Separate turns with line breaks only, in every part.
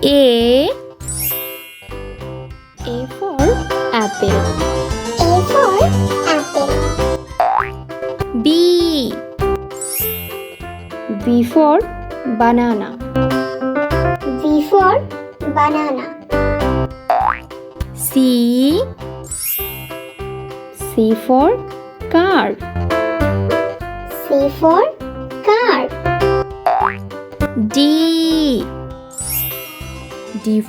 A for apple.
A for apple.
B for banana.
B for banana.
C for car.
C for car.
D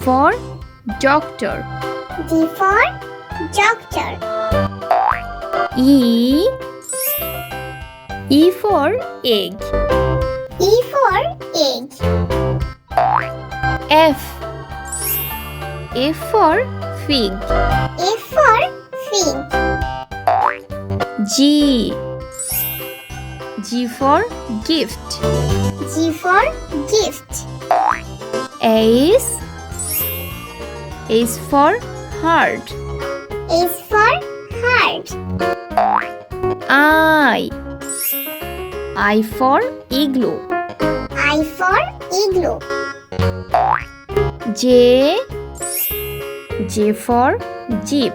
for doctor.
D for doctor.
E for egg.
E for egg.
F for fig.
F for fig.
G for gift.
G for gift.
H for heart.
H for heart.
I for igloo.
I for igloo.
J for jeep.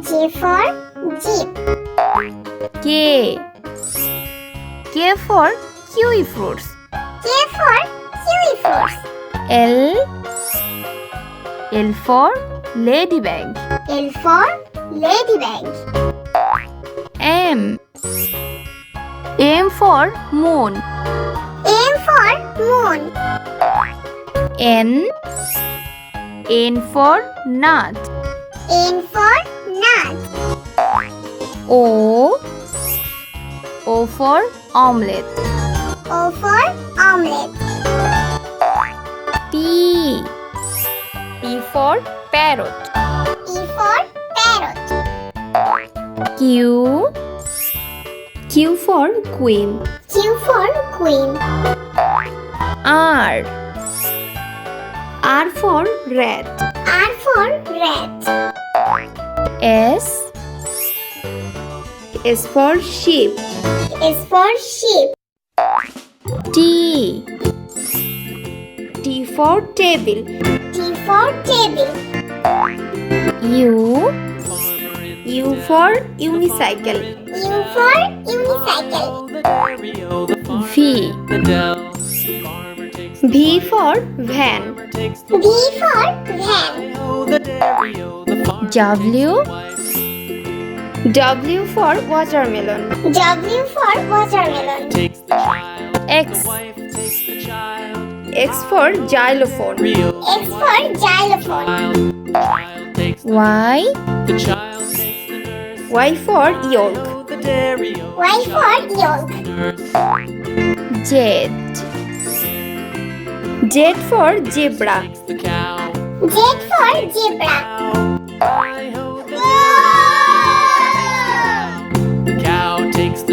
J for jeep.
K for kiwi fruits.
K for kiwi fruits.
L for ladybug.
L for ladybug.
M for moon.
M for moon.
N for nut.
N for nut.
O for omelette.
O for omelette.
P for parrot.
P for parrot.
Q for queen.
Q for queen.
R for rat.
R for rat.
S for sheep.
S for sheep.
T for table.
T for table.
U for unicycle.
U for unicycle.
V for van.
V for van.
W for watermelon.
W for watermelon.
X for xylophone.
X for xylophone.
Y for yolk.
Y for yolk. Z
for zebra.
Z for zebra.